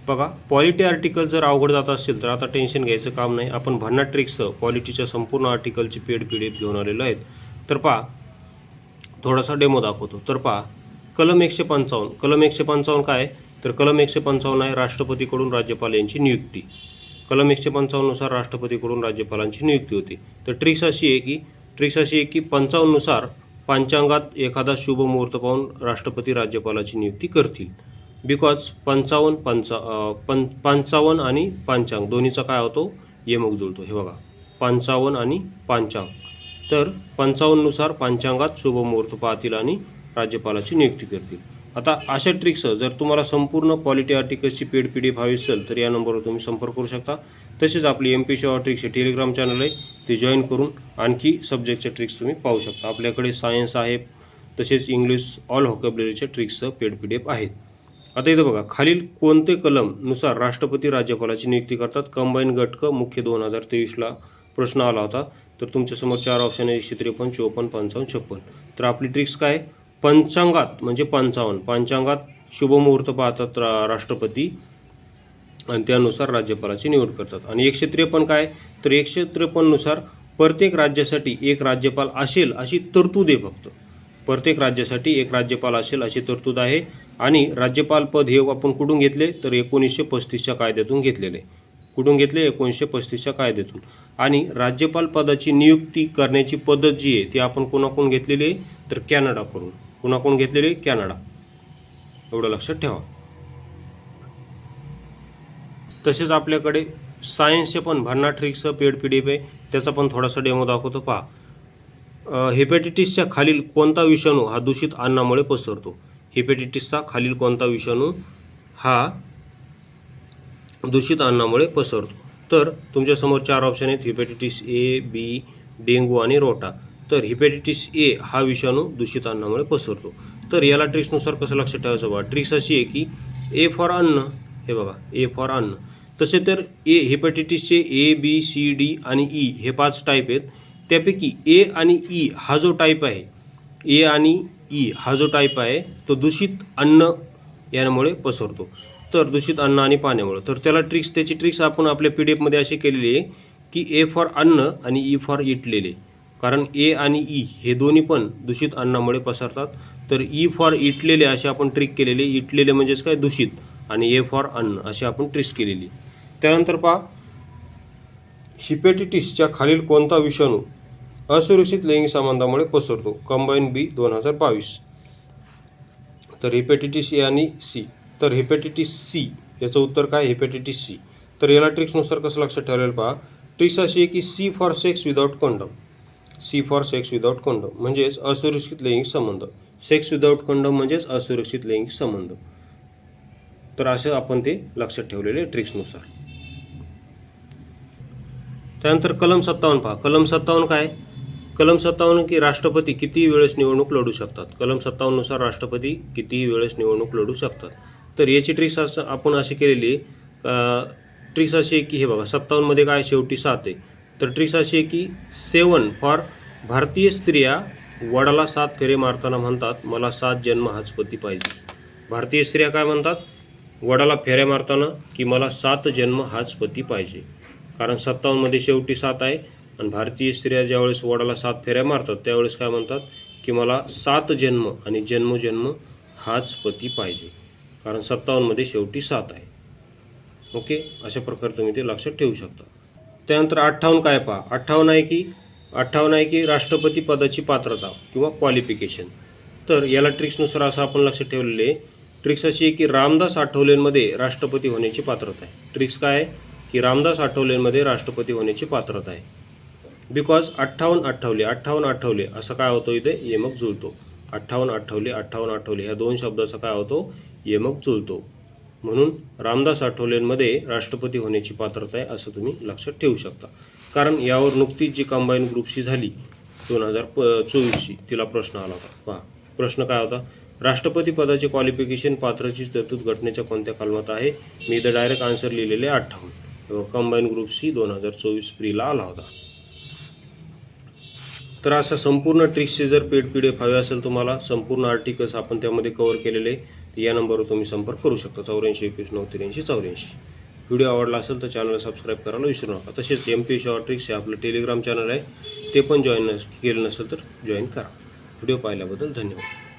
बघा, polity article जर अवघड जात असेल तर आता टेन्शन घ्यायचं काम नाही. आपण भन्नाट ट्रिक्ससह पॉलिटीच्या संपूर्ण आर्टिकलची पेड PDF घेऊन आलेलो आहेत. तर पहा, थोडासा डेमो दाखवतो. तर पहा, कलम 155. कलम 155 काय आहे? तर कलम 155 आहे राष्ट्रपतीकडून राज्यपाल यांची नियुक्ती. कलम 155 नुसार राष्ट्रपतीकडून राज्यपालांची नियुक्ती होती. तर ट्रिक्स अशी आहे की 55 नुसार पंचांगात एखादा शुभ मुहूर्त पाहून राष्ट्रपती राज्यपालाची नियुक्ती करतील. बिकॉज 55 आणि पंचांग दोन्हीचा काय होतो? यमक जुळतो. हे बघा, 55 आणि पंचांग. तर 55 नुसार पंचांगात शुभ मुहूर्त पाहतील आणि राज्यपालाची नियुक्ती करतील. आता अशा ट्रिक्स जर तुम्हाला संपूर्ण पॉलिटी आर्टिकल्सची पेड PDF हवी असेल तर या नंबरवर तुम्ही संपर्क करू शकता. तसेच आपली MP शॉर्ट ट्रिक्सचे टेलिग्राम चॅनल आहे, ते जॉईन करून आणखी सब्जेक्टच्या ट्रिक्स तुम्ही पाहू शकता. आपल्याकडे सायन्स आहे, तसेच इंग्लिश ऑल व्होकॅब्युलरीच्या ट्रिक्सचं पेड PDF आहेत. आता इथं बघा, खालील कोणते कलम नुसार राष्ट्रपती राज्यपालाची नियुक्ती करतात? कंबाईन घटक मुख्य 2023ला प्रश्न आला होता. तर तुमच्यासमोर 4 ऑप्शन आहे, 153, 54, 55, 56. तर आपली ट्रिक्स काय? पंचांगात म्हणजे 55, पंचांगात शुभ मुहूर्त पाहतात राष्ट्रपती आणि त्यानुसार राज्यपालाची निवड करतात. आणि 153 काय? तर 153 नुसार प्रत्येक राज्यासाठी एक राज्यपाल असेल अशी तरतूद आहे. फक्त प्रत्येक राज्यासाठी एक राज्यपाल असेल अशी तरतूद आहे. आणि राज्यपाल पद हे आपण कुठून घेतले? तर 1935च्या कायद्यातून घेतलेले. कुठून घेतले? 1935च्या कायद्यातून. आणि राज्यपाल पदाची नियुक्ती करण्याची पद्धत जी आहे ती आपण कोणाकडून घेतलेली आहे? तर कॅनडाकडून. कोणाकडून घेतलेली? कॅनडा. एवढं लक्षात ठेवा. तसेच आपल्याकडे सायन्सचे पण भन्नाट ट्रिक्सचं पेड PDF आहे, त्याचा पण थोडासा डेमो दाखवतो. पहा, हेपॅटायटिसच्या खालील कोणता विषाणू हा दूषित अन्नामुळे पसरतो? हेपॅटायटिसचा खालील कोणता विषाणू हा दूषित अन्नामुळे पसरतो? तर तुमच्यासमोर 4 ऑप्शन आहेत, हेपॅटायटिस A, B, डेंग्यू आणि रोटा. तर हेपॅटायटिस A हा विषाणू दूषित अन्नामुळे पसरतो. तर याला ट्रिक्सनुसार कसं लक्षात ठेवायचं? बघा, ट्रिक्स अशी आहे की A फॉर अन्न. हे बघा, A फॉर अन्न. तसे तर हेपॅटायटिसचे A, B, C, D आणि E हे 5 टाईप आहेत. त्यापैकी A आणि E हा जो टाईप आहे, A आणि E हा जो टाईप आहे तो दूषित अन्न यामुळे पसरतो. तर दूषित अन्न आणि पाण्यामुळे. तर त्याची ट्रिक्स आपण आपल्या PDF मध्ये अशी केलेली आहे की A फॉर अन्न आणि E फॉर इटलेले. कारण A आणि E हे दोन्ही पण दूषित अन्नामुळे पसरतात. तर E फॉर इटलेले अशी आपण ट्रिक केलेली. इटलेले म्हणजेच काय? दूषित. आणि A फॉर अन्न अशी आपण ट्रिक्स केलेली. त्यानंतर पहा, हेपॅटायटिसच्या खालील कोणता विषाणू असुरक्षित लैंगिक संबंधामुळे पसरतो? Combine B 2022. तर हेपॅटायटिस A आणि C. तर हेपॅटायटिस C याचं उत्तर काय? Hepatitis C. तर याला ट्रिक्सनुसार कसं लक्षात ठेवलेलं पहा. ट्रिक्स अशी आहे की C for sex without condom. C for sex without condom म्हणजेच असुरक्षित लैंगिक संबंध. सेक्स विदाउट कंडम म्हणजेच असुरक्षित लैंगिक संबंध. तर असं आपण ते लक्षात ठेवलेले ट्रिक्सनुसार. त्यानंतर कलम 57 पहा. कलम 57 काय? कलम 57 की राष्ट्रपती कितीही वेळेस निवडणूक लढू शकतात. कलम 57 नुसार राष्ट्रपती कितीही वेळेस निवडणूक लढू शकतात. तर याची ट्रिक्स असं आपण अशी केलेली आहे. ट्रिक्स अशी आहे की हे बघा, 57 मध्ये काय? शेवटी 7 आहे. तर ट्रिक्स अशी आहे की 7 फॉर भारतीय स्त्रिया वडाला 7 फेरे मारताना म्हणतात, मला 7 जन्म हाच पती पाहिजे. भारतीय स्त्रिया काय म्हणतात? वडाला फेऱ्या मारताना की मला 7 जन्म हाच पती पाहिजे. कारण 57 मध्ये शेवटी 7 आहे. आणि भारतीय स्त्रिया ज्यावेळेस वडाला 7 फेऱ्या मारतात त्यावेळेस काय म्हणतात? की मला 7 जन्म आणि जन्मोजन्म हाच पती पाहिजे. कारण 57 मध्ये शेवटी 7 आहे. ओके, अशा प्रकारे तुम्ही ते लक्षात ठेवू शकता. त्यानंतर 58 काय पहा. 58 आहे की राष्ट्रपती पदाची पात्रता किंवा क्वालिफिकेशन. तर याला ट्रिक्सनुसार असं आपण लक्षात ठेवलेले आहे. ट्रिक्स अशी आहे की रामदास आठवलेंमध्ये राष्ट्रपती होण्याची पात्रता आहे. ट्रिक्स काय आहे? की रामदास आठवलेंमध्ये राष्ट्रपती होण्याची पात्रता आहे. बिकॉज 58 आठवले असं काय होतं? इथे यमक जुळतो. 58 आठवले ह्या 2 शब्दाचा काय होतो? यमक जुळतो. म्हणून रामदास आठवलेंमध्ये राष्ट्रपती होण्याची पात्रता आहे असं तुम्ही लक्षात ठेवू शकता. कारण यावर नुकतीच जी कंबाईन ग्रुपशी झाली 2024ची तिला प्रश्न आला होता. पहा, प्रश्न काय होता? राष्ट्रपती पदाचे क्वालिफिकेशन पात्रची तरतूद घटनेच्या कोणत्या कलमात आहे? मी इथं डायरेक्ट आन्सर लिहिलेले 58. कंबाईन ग्रुपशी 2024 प्रीला आला होता. तर अशा संपूर्ण ट्रिक्सचे जर पेड PDF हवे असेल तुम्हाला, संपूर्ण आर्टिकल्स आपण त्यामध्ये कव्हर केलेले. तर या नंबरवर तुम्ही संपर्क करू शकता 84 21 9 83 84. व्हिडिओ आवडला असेल तर चॅनलला सबस्क्राईब करायला विसरू नका. तसेच MP शॉर्ट ट्रिक्स हे आपलं टेलिग्राम चॅनल आहे, ते पण जॉईन केलं नसेल तर जॉईन करा. व्हिडिओ पाहिल्याबद्दल धन्यवाद.